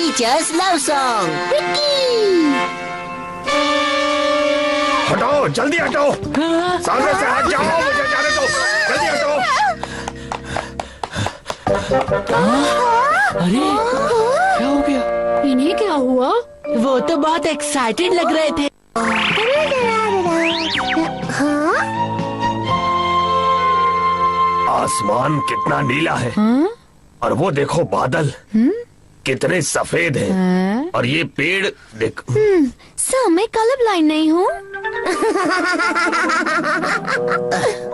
Teachers love song. हटाओ, जल्दी हटाओ, सामने से हट जाओ, मुझे जाने दो, जल्दी हटाओ। अरे क्या हो गया? इन्हें क्या हुआ? वो तो बहुत एक्साइटेड लग रहे थे। हाँ? आसमान कितना नीला है। और वो देखो बादल कितने सफेद हैं। और ये पेड़ देख। सर मैं कलर ब्लाइंड नहीं हूँ।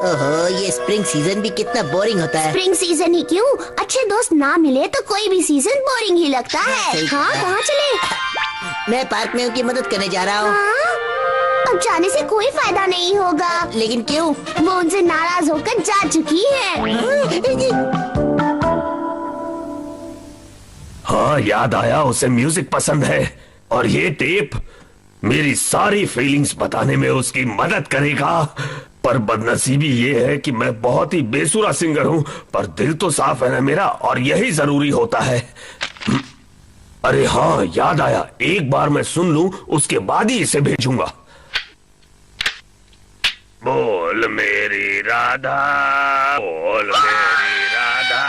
ओहो, ये स्प्रिंग सीजन भी कितना बोरिंग होता है। स्प्रिंग सीजन ही क्यों, अच्छे दोस्त ना मिले तो कोई भी सीजन बोरिंग ही लगता है। हाँ, कहाँ चले? मैं पार्क में उनकी मदद करने जा रहा हूँ। अब जाने से कोई फायदा नहीं होगा। लेकिन क्यों? वो उनसे नाराज होकर जा चुकी है। हाँ, याद आया, उसे म्यूजिक पसंद है और ये टेप मेरी सारी फीलिंग्स बताने में उसकी मदद करेगा। पर बदनसीबी ये है कि मैं बहुत ही बेसुरा सिंगर हूँ, पर दिल तो साफ है ना मेरा, और यही जरूरी होता है। अरे हाँ, याद आया, एक बार मैं सुन लूं उसके बाद ही इसे भेजूंगा। बोल मेरी राधा, बोल मेरी राधा।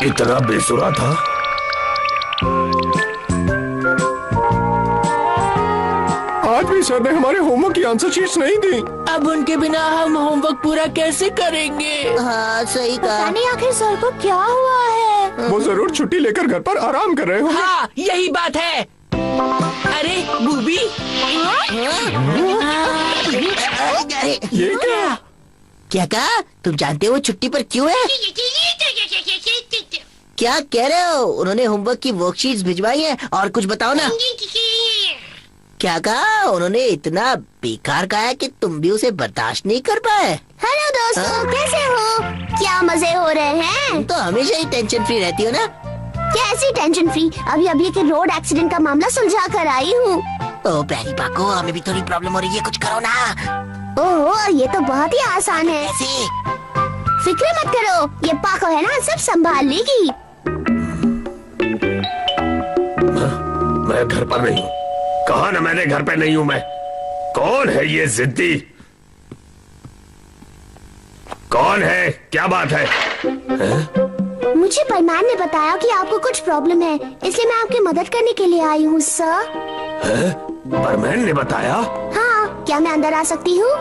इतना बेसुरा था। आज भी सर ने हमारे होमवर्क की आंसर शीट्स नहीं दी। अब उनके बिना हम होमवर्क पूरा कैसे करेंगे? हाँ, सही कहा। पता नहीं आखिर सर को क्या हुआ है। वो जरूर छुट्टी लेकर घर पर आराम कर रहे होंगे। हाँ, यही बात है। अरे बूबी, ये क्या? क्या कहा? तुम जानते हो वो छुट्टी पर क्यों है? क्या कह रहे हो? उन्होंने होमवर्क की वर्कशीट्स भिजवाई हैं। और कुछ बताओ ना। क्या कहा? उन्होंने इतना बेकार कहा है कि तुम भी उसे बर्दाश्त नहीं कर पाए। हेलो दोस्तों, कैसे हो? क्या मजे हो रहे हैं? तुम तो हमेशा ही टेंशन फ्री रहती हो ना। कैसी टेंशन फ्री? अभी के रोड एक्सीडेंट का मामला सुलझा कर आई हूँ। ओ प्यारी पाको, हमें भी थोड़ी प्रॉब्लम हो रही है, कुछ करो ना। ओह, ये तो बहुत ही आसान है। कैसे? फिक्र मत करो, ये पाको है ना, सब संभाल लेगी। मैं घर पर नहीं हूँ। कहा ना मैंने घर पे नहीं हूँ मैं। कौन है ये जिद्दी? कौन है? क्या बात है? मुझे परमैन ने बताया कि आपको कुछ प्रॉब्लम है, इसलिए मैं आपकी मदद करने के लिए आई हूँ सर। परमैन ने बताया? हाँ, क्या मैं अंदर आ सकती हूँ?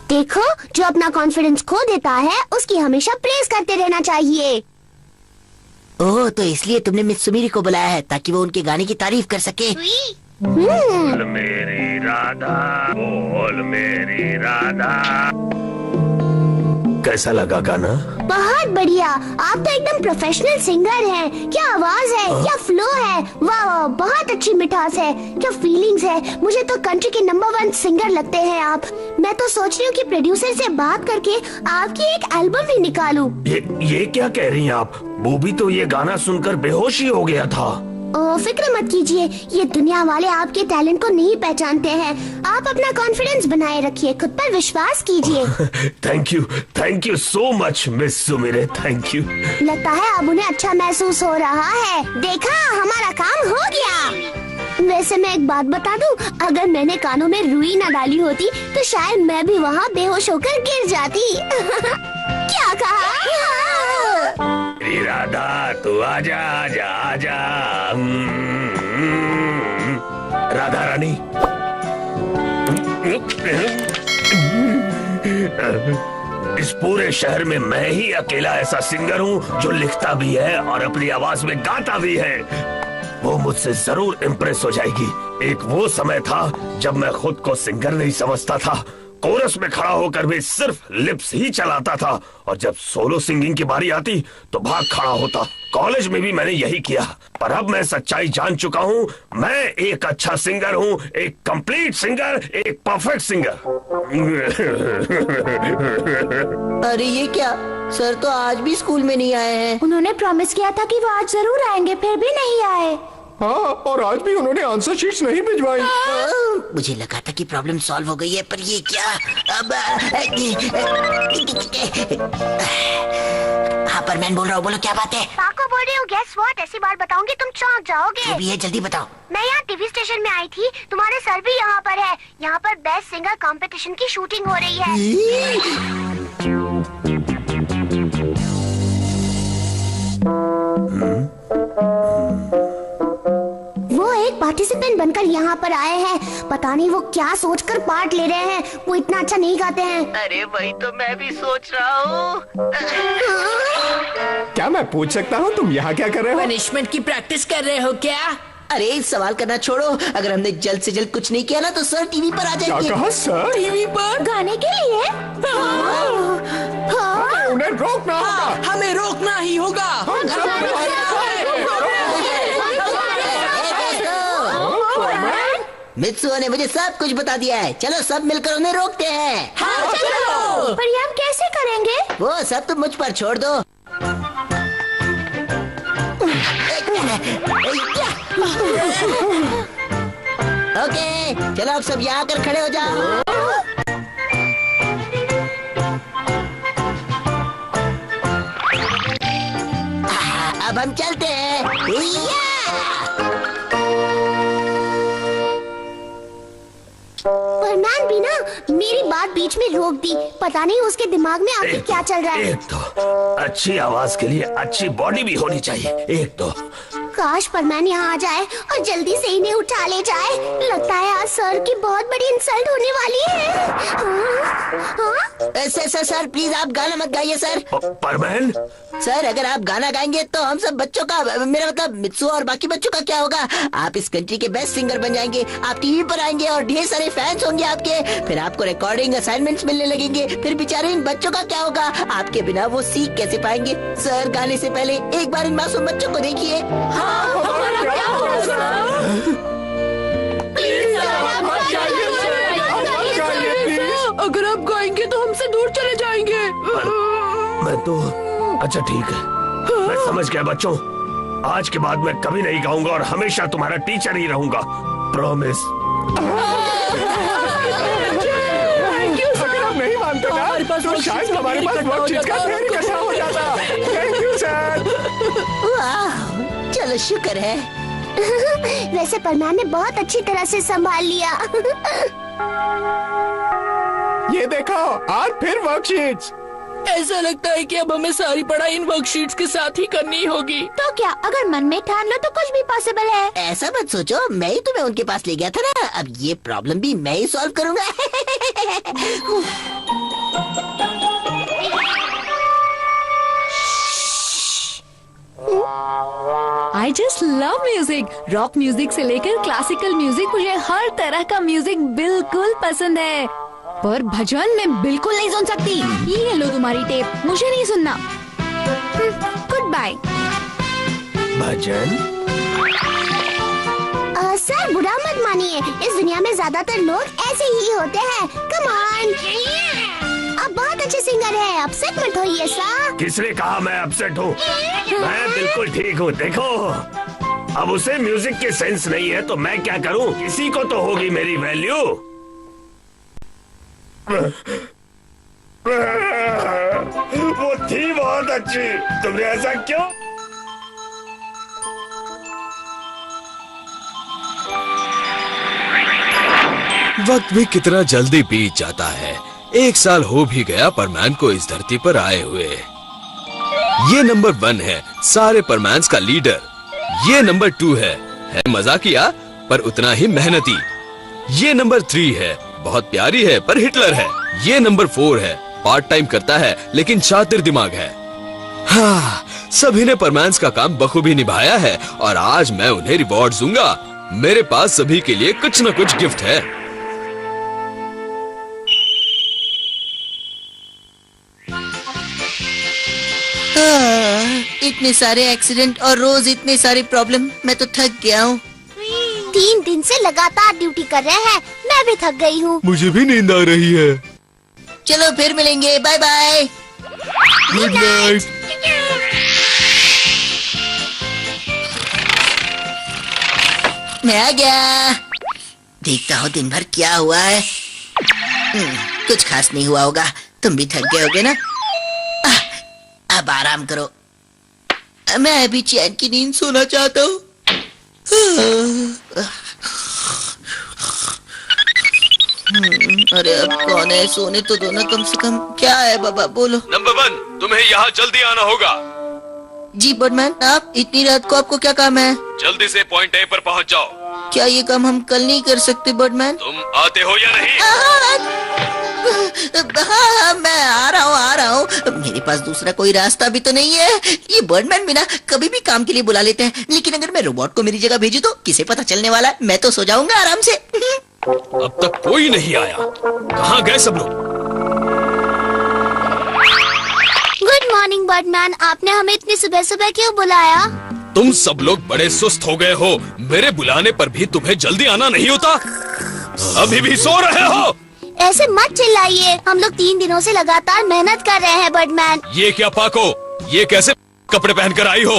देखो, जो अपना कॉन्फिडेंस खो देता है उसकी हमेशा प्रेस करते रहना चाहिए। ओह, तो इसलिए तुमने मिस सुमीरी को बुलाया है ताकि वो उनके गाने की तारीफ कर सके। बोल मेरी राधा, बोल मेरी राधा। कैसा लगा गाना? बहुत बढ़िया, आप तो एकदम प्रोफेशनल सिंगर हैं। क्या आवाज है, क्या फ्लो है, वाह वाह, बहुत अच्छी मिठास है, क्या फीलिंग्स है। मुझे तो कंट्री के नंबर 1 सिंगर लगते हैं आप। मैं तो सोच रही हूँ कि प्रोड्यूसर से बात करके आपकी एक एल्बम भी निकालूं। ये क्या कह रही हैं आप? बूबी तो ये गाना सुनकर बेहोश ही हो गया था। फिक्र मत कीजिए, ये दुनिया वाले आपके टैलेंट को नहीं पहचानते हैं। आप अपना कॉन्फिडेंस बनाए रखिए, खुद पर विश्वास कीजिए। Thank you so much miss Sumire, thank you. लगता है अब उन्हें अच्छा महसूस हो रहा है। देखा, हमारा काम हो गया। वैसे मैं एक बात बता दूं, अगर मैंने कानों में रुई न डाली होती तो शायद मैं भी वहाँ बेहोश होकर गिर जाती। क्या कहा? राधा तू आजा आजा आजा। राधा रानी। इस पूरे शहर में मैं ही अकेला ऐसा सिंगर हूँ जो लिखता भी है और अपनी आवाज में गाता भी है। वो मुझसे जरूर इम्प्रेस हो जाएगी। एक वो समय था जब मैं खुद को सिंगर नहीं समझता था। कोरस में खड़ा होकर भी सिर्फ लिप्स ही चलाता था, और जब सोलो सिंगिंग की बारी आती तो भाग खड़ा होता। कॉलेज में भी मैंने यही किया, पर अब मैं सच्चाई जान चुका हूँ। मैं एक अच्छा सिंगर हूँ, एक कंप्लीट सिंगर, एक परफेक्ट सिंगर। अरे ये क्या? सर तो आज भी स्कूल में नहीं आए हैं। उन्होंने प्रॉमिस किया था कि वो आज जरूर आएंगे, फिर भी नहीं आए। हाँ, और आज भी उन्होंने आंसर शीट्स नहीं भिजवाई। मुझे लगा था कि प्रॉब्लम सॉल्व हो गई है, पर ये क्या अब? हाँ परमैन बोल रहा हूँ, बोलो क्या बात है? पाको बोल रही हूँ। गेस व्हाट, ऐसी बात बताऊंगी तुम चौंक जाओगे। जो भी है जल्दी बताओ। मैं यहाँ टीवी स्टेशन में आई थी, तुम्हारे सर भी यहाँ पर है। यहाँ पर बेस्ट सिंगर कंपटीशन की शूटिंग हो रही है। वो एक पार्टिसिपेंट बनकर यहाँ पर आए हैं। पता नहीं वो क्या सोचकर पार्ट ले रहे हैं। वो इतना अच्छा नहीं गाते हैं। अरे वही तो मैं भी सोच रहा हूँ। क्या मैं पूछ सकता हूँ तुम यहाँ क्या कर रहे हो? पनिशमेंट की प्रैक्टिस कर रहे हो क्या? अरे सवाल करना छोड़ो, अगर हमने जल्द से जल्द कुछ नहीं किया ना तो सर टीवी पर आ क्या जाएंगे। कहा सर? टीवी पर गाने के लिए? हाँ। उन्हें रोकना होगा। हमें रोकना ही होगा। मित्सुओ ने मुझे सब कुछ बता दिया है, चलो सब मिलकर उन्हें रोकते हैं। हाँ चलो। पर ये हम कैसे करेंगे? वो सब तुम मुझ पर छोड़ दो। ओके, चलो अब सब यहाँ आकर खड़े हो जाओ। अब हम चलते हैं। फरमान भी ना मेरी बात बीच में रोक दी। पता नहीं उसके दिमाग में आखिर क्या चल रहा है। एक तो अच्छी आवाज के लिए अच्छी बॉडी भी होनी चाहिए। एक तो काश परमैन यहाँ आ जाए और जल्दी से इन्हें उठा ले जाए। लगता है आज सर की बहुत बड़ी इंसल्ट होने वाली है। सर प्लीज आप गाना मत गाइए सर। परमैन, सर अगर आप गाना गाएंगे तो हम सब बच्चों का, मेरा मतलब मित्सुओ और बाकी बच्चों का क्या होगा? आप इस कंट्री के बेस्ट सिंगर बन जाएंगे, आप टीवी पर आएंगे और ढेर सारे फैंस होंगे आपके। फिर आपको रिकॉर्डिंग असाइनमेंट्स मिलने लगेंगे। फिर बेचारे इन बच्चों का क्या होगा? आपके बिना वो सीख कैसे पाएंगे? सर गाने से पहले एक बार इन मासूम बच्चों को देखिए। हमारा क्या होगा? अगर आप गाएंगे तो हमसे दूर चले जाएंगे। मैं तो अच्छा ठीक है, मैं समझ गया बच्चों। आज के बाद मैं कभी नहीं गाऊंगा और हमेशा तुम्हारा टीचर ही रहूंगा। प्रॉमिस। अगर आप नहीं मानते ना तो शायद हमारे पास बहुत चीज का ढेर इकट्ठा हो जाता। Thank you sir. वाह, चलो शुक्र है। वैसे परमान ने बहुत अच्छी तरह से संभाल लिया। ये देखो आज फिर वर्कशीट्स। ऐसा लगता है कि अब हमें सारी पढ़ाई इन वर्कशीट्स के साथ ही करनी होगी। तो क्या अगर मन में ठान लो तो कुछ भी पॉसिबल है। ऐसा मत सोचो, मैं ही तुम्हें उनके पास ले गया था ना। अब ये प्रॉब्लम भी मैं ही सॉल्व करूंगा। I just love music. Rock music से लेकर क्लासिकल म्यूजिक, मुझे हर तरह का म्यूजिक बिल्कुल पसंद है। पर भजन मैं बिल्कुल नहीं सुन सकती। ये लो तुम्हारी टेप, मुझे नहीं सुनना। Good bye. भजन? सर बुरा मत मानिए, इस दुनिया में ज्यादातर लोग ऐसे ही होते हैं। कम ऑन, आप बहुत अच्छे सिंगर हैं, अपसेट मत होइए सर। किसने कहा मैं अपसेट हूँ? मैं बिल्कुल ठीक हूँ। देखो, अब उसे म्यूजिक की सेंस नहीं है तो मैं क्या करूँ? किसी को तो होगी मेरी वैल्यू। वो थी बहुत अच्छी, तुमने ऐसा क्यों? वक्त भी कितना जल्दी बीत जाता है। 1 साल हो भी गया परमैन को इस धरती पर आए हुए। ये नंबर 1 है सारे परमैन्स का लीडर। ये नंबर 2 है मजाकिया पर उतना ही मेहनती। ये नंबर 3 है, बहुत प्यारी है पर हिटलर है। ये नंबर 4 है, पार्ट टाइम करता है लेकिन शातिर दिमाग है। हाँ, सभी ने परमैन्स का काम बखूबी निभाया है और आज मैं उन्हें रिवॉर्ड दूंगा। मेरे पास सभी के लिए कुछ न कुछ गिफ्ट है। इतने सारे एक्सीडेंट और रोज इतने सारी प्रॉब्लम, मैं तो थक गया हूँ। 3 दिन से लगातार ड्यूटी कर रहे हैं, मैं भी थक गई हूँ। मुझे भी नींद आ रही है। चलो फिर मिलेंगे, बाय बाय। Good night. मैं आ गया। देखता हूँ दिन भर क्या हुआ है। कुछ खास नहीं हुआ होगा। तुम भी थक गए होगे ना? अब आराम करो। मैं अभी चैन की नींद सोना चाहता हूँ। अरे अब कौन है? सोने तो दो ना कम से कम। क्या है बाबा, बोलो। नंबर 1, तुम्हें यहाँ जल्दी आना होगा। जी बर्डमैन, आप इतनी रात को आपको क्या काम है? जल्दी से पॉइंट ए पर पहुँच जाओ। क्या ये काम हम कल नहीं कर सकते बर्डमैन? तुम आते हो या नहीं? हाँ, मैं आ रहा हूँ। मेरे पास दूसरा कोई रास्ता भी तो नहीं है। ये बर्डमैन भी ना कभी भी काम के लिए बुला लेते हैं, लेकिन अगर मैं रोबोट को मेरी जगह भेजूं तो किसे पता चलने वाला है? मैं तो सो जाऊंगा आराम से। अब तक कोई नहीं आया। कहाँ गए सब लोग? गुड मॉर्निंग बर्डमैन, आपने हमें इतनी सुबह सुबह क्यों बुलाया? तुम सब लोग बड़े सुस्त हो गए हो। मेरे बुलाने पर भी तुम्हें जल्दी आना नहीं होता? अभी भी सो रहे हो? ऐसे मत चिल्लाइए, हम लोग 3 दिनों से लगातार मेहनत कर रहे हैं बर्डमैन। ये क्या पाको, ये कैसे कपड़े पहनकर आई हो?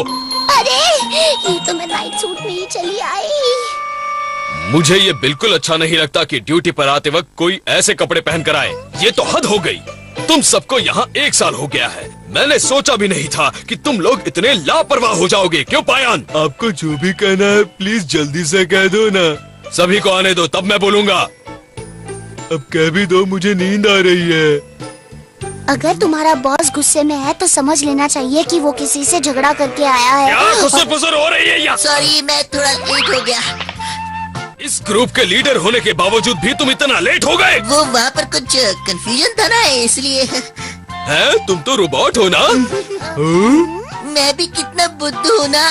अरे ये तो मैं नाइट सूट में ही चली आई। मुझे ये बिल्कुल अच्छा नहीं लगता कि ड्यूटी पर आते वक्त कोई ऐसे कपड़े पहनकर आए। ये तो हद हो गई। तुम सबको यहाँ 1 साल हो गया है। मैंने सोचा भी नहीं था कि तुम लोग इतने लापरवाह हो जाओगे। क्यों पायान? आपको जो भी कहना है प्लीज जल्दी से कह दो ना। सभी को आने दो, तब मैं बोलूंगा। अब कह भी दो, मुझे नींद आ रही है। अगर तुम्हारा बॉस गुस्से में है तो समझ लेना चाहिए कि वो किसी से झगड़ा करके आया है। क्या खुसर-फुसर हो रही है यहाँ? सॉरी, मैं थोड़ा लेट हो गया। इस ग्रुप के लीडर होने के बावजूद भी तुम इतना लेट हो गए? वो वहाँ पर कुछ कंफ्यूजन था ना, इसलिए। है? तुम तो रोबोट हो ना? मैं भी कितना बुद्धू हूँ ना।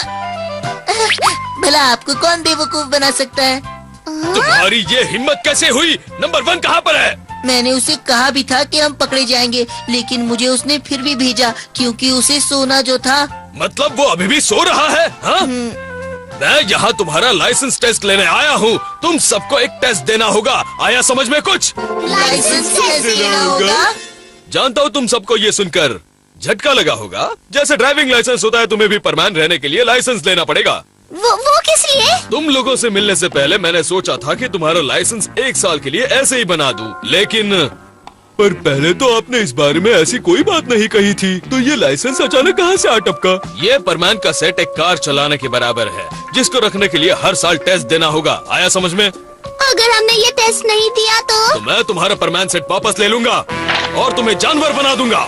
भला आपको कौन बेवकूफ बना सकता है? तुम्हारी ये हिम्मत कैसे हुई? नंबर 1 कहाँ पर है? मैंने उसे कहा भी था कि हम पकड़े जाएंगे, लेकिन मुझे उसने फिर भी भेजा क्योंकि उसे सोना जो था। मतलब वो अभी भी सो रहा है? हाँ? मैं यहाँ तुम्हारा लाइसेंस टेस्ट लेने आया हूँ। तुम सबको एक टेस्ट देना होगा। आया समझ में कुछ? लाइसेंस कैसे लेना होगा? जानता हूँ तुम सबको ये सुनकर झटका लगा होगा। जैसे ड्राइविंग लाइसेंस होता है, तुम्हें भी परमान रहने के लिए लाइसेंस लेना पड़ेगा। वो किस लिए? तुम लोगों से मिलने से पहले मैंने सोचा था कि तुम्हारा लाइसेंस 1 साल के लिए ऐसे ही बना दूं, लेकिन पर पहले तो आपने इस बारे में ऐसी कोई बात नहीं कही थी, तो ये लाइसेंस अचानक कहाँ से आ टपका? ये परमान का सेट एक कार चलाने के बराबर है, जिसको रखने के लिए हर साल टेस्ट देना होगा। आया समझ में? अगर हमने ये टेस्ट नहीं दिया तो मैं तुम्हारा परमान सेट वापस ले लूंगा और तुम्हें जानवर बना दूंगा।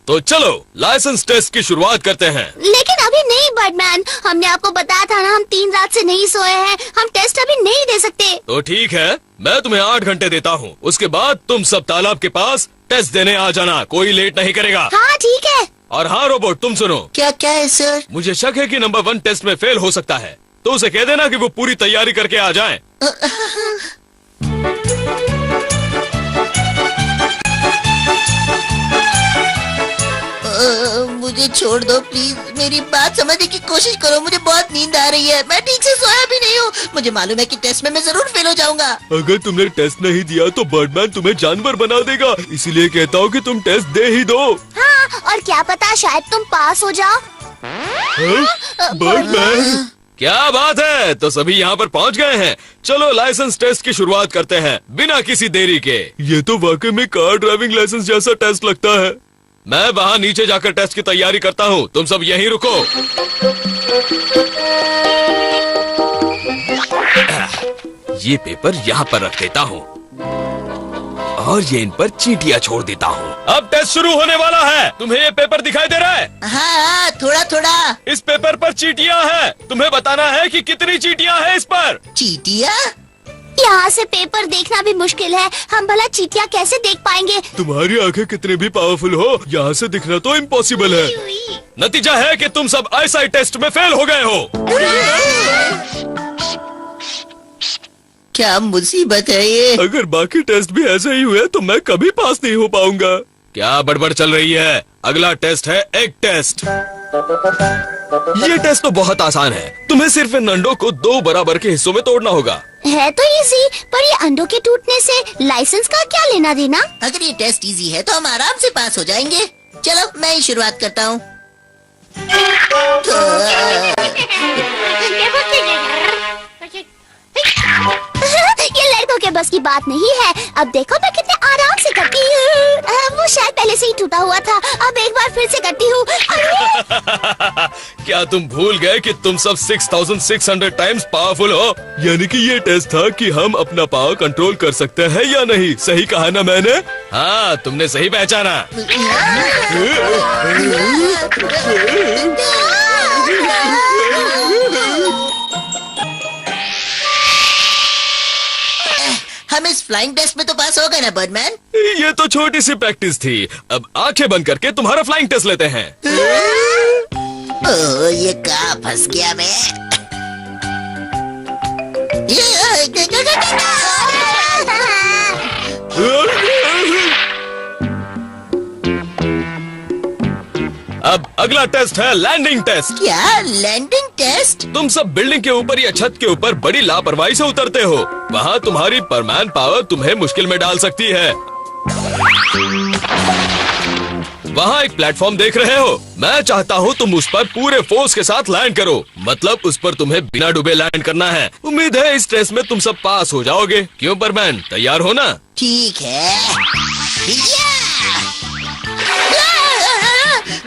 तो चलो लाइसेंस टेस्ट की शुरुआत करते हैं। लेकिन अभी नहीं बर्डमैन, हमने आपको बताया था ना, हम 3 रात से नहीं सोए हैं। हम टेस्ट अभी नहीं दे सकते। तो ठीक है, मैं तुम्हें 8 घंटे देता हूँ। उसके बाद तुम सब तालाब के पास टेस्ट देने आ जाना। कोई लेट नहीं करेगा। हाँ ठीक है। और हाँ रोबोट, तुम सुनो। क्या क्या है सर? मुझे शक है कि नंबर 1 टेस्ट में फेल हो सकता है, तो उसे कह देना कि वो पूरी तैयारी करके आ जाए। मुझे छोड़ दो प्लीज। मेरी बात समझने की कोशिश करो। मुझे बहुत नींद आ रही है। मैं ठीक से सोया भी नहीं हूँ। मुझे मालूम है कि टेस्ट में मैं जरूर फेल हो जाऊंगा। अगर तुमने टेस्ट नहीं दिया तो बर्डमैन तुम्हें जानवर बना देगा। इसीलिए कहता हूँ कि तुम टेस्ट दे ही दो। हाँ, और क्या पता शायद तुम पास हो जाओ। बर्डमैन, क्या बात है, तो सभी यहाँ पर पहुँच गए हैं। चलो लाइसेंस टेस्ट की शुरुआत करते हैं बिना किसी देरी के। ये तो वाकई में कार ड्राइविंग लाइसेंस जैसा टेस्ट लगता है। मैं वहाँ नीचे जाकर टेस्ट की तैयारी करता हूँ, तुम सब यहीं रुको। ये पेपर यहाँ पर रख देता हूँ और ये इन पर चींटियाँ छोड़ देता हूँ। अब टेस्ट शुरू होने वाला है। तुम्हें ये पेपर दिखाई दे रहा है? हाँ, थोड़ा थोड़ा। इस पेपर पर चींटियाँ हैं। तुम्हें बताना है कि कितनी चींटियाँ हैं इस पर। चींटियाँ? यहाँ से पेपर देखना भी मुश्किल है। हम भला चींटियाँ कैसे देख पाएंगे? तुम्हारी आंखें कितने भी पावरफुल हो, यहाँ से दिखना तो इम्पॉसिबल है। नतीजा है कि तुम सब आईसाइट टेस्ट में फेल हो गए हो। क्या मुसीबत है ये? अगर बाकी टेस्ट भी ऐसे ही हुए तो मैं कभी पास नहीं हो पाऊंगा। क्या बड़बड़ चल रही है? अगला टेस्ट है एग टेस्ट। ये टेस्ट तो बहुत आसान है। तुम्हें सिर्फ इन अंडों को 2 बराबर के हिस्सों में तोड़ना होगा। है तो इजी, पर ये अंडों के टूटने से लाइसेंस का क्या लेना देना? अगर ये टेस्ट इजी है तो हम आराम से पास हो जाएंगे। चलो मैं ही शुरुआत करता हूँ। ये लड़कों के बस की बात नहीं है। अब देखो मैं कितने आराम से करती हूँ। वो शायद पहले से ही टूटा हुआ था, अब एक बार फिर से करती हूँ। क्या तुम भूल गए कि तुम सब 6600 टाइम्स पावरफुल हो? यानी कि ये टेस्ट था कि हम अपना पावर कंट्रोल कर सकते हैं या नहीं। सही कहा ना मैंने? हाँ, तुमने सही पहचाना। हम इस फ्लाइंग टेस्ट में तो पास हो गए ना बर्डमैन? ये तो छोटी सी प्रैक्टिस थी। अब आंखें बंद करके तुम्हारा फ्लाइंग टेस्ट लेते हैं। ओह, ये कहाँ फंस गया मैं? अब अगला टेस्ट है लैंडिंग टेस्ट। क्या लैंडिंग टेस्ट? तुम सब बिल्डिंग के ऊपर या छत के ऊपर बड़ी लापरवाही से उतरते हो। वहाँ तुम्हारी परमैन पावर तुम्हें मुश्किल में डाल सकती है। वहाँ एक प्लेटफॉर्म देख रहे हो? मैं चाहता हूँ तुम उस पर पूरे फोर्स के साथ लैंड करो। मतलब उस पर तुम्हें बिना डूबे लैंड करना है। उम्मीद है इस टेस्ट में तुम सब पास हो जाओगे। क्यों परमैन, तैयार हो ना? ठीक है।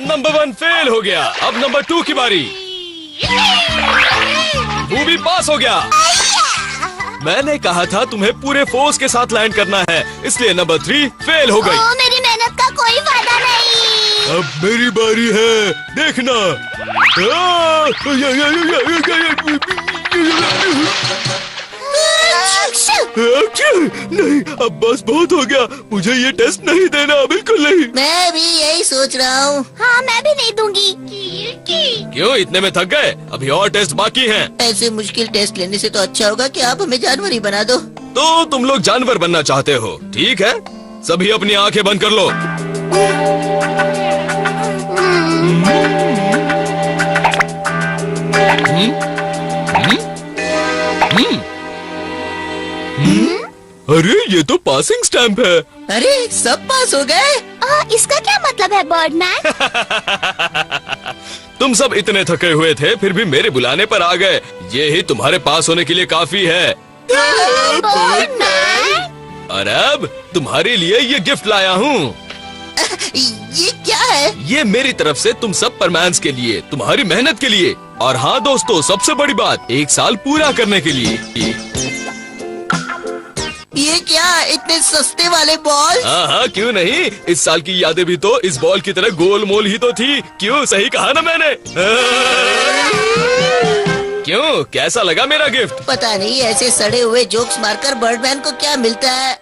नंबर 1 फेल हो गया। अब नंबर 2 की बारी। वो भी पास हो गया। मैंने कहा था तुम्हें पूरे फोर्स के साथ लैंड करना है, इसलिए नंबर 3 फेल हो गई। मेरी मेहनत का कोई फायदा नहीं। अब मेरी बारी है, देखना। नहीं, अब बस बहुत हो गया। मुझे ये टेस्ट नहीं देना, बिल्कुल नहीं। मैं भी यही सोच रहा हूँ। हाँ, मैं भी नहीं दूंगी। क्यों, इतने में थक गए? अभी और टेस्ट बाकी हैं। ऐसे मुश्किल टेस्ट लेने से तो अच्छा होगा कि आप हमें जानवर ही बना दो। तो तुम लोग जानवर बनना चाहते हो? ठीक है, सभी अपनी आंखें बंद कर लो। अरे ये तो पासिंग स्टैम्प है। अरे सब पास हो गए। इसका क्या मतलब है बर्डमैन? तुम सब इतने थके हुए थे फिर भी मेरे बुलाने पर आ गए। ये ही तुम्हारे पास होने के लिए काफी है। और अब तुम्हारे लिए ये गिफ्ट लाया हूँ। ये क्या है? ये मेरी तरफ से तुम सब परमैन्स के लिए, तुम्हारी मेहनत के लिए। और हाँ दोस्तों, सबसे बड़ी बात, 1 साल पूरा करने के लिए। ये क्या, इतने सस्ते वाले बॉल? हाँ, क्यों नहीं। इस साल की यादें भी तो इस बॉल की तरह गोल मोल ही तो थी। क्यों, सही कहा ना मैंने? क्यों, कैसा लगा मेरा गिफ्ट? पता नहीं ऐसे सड़े हुए जोक्स मारकर बर्डमैन को क्या मिलता है।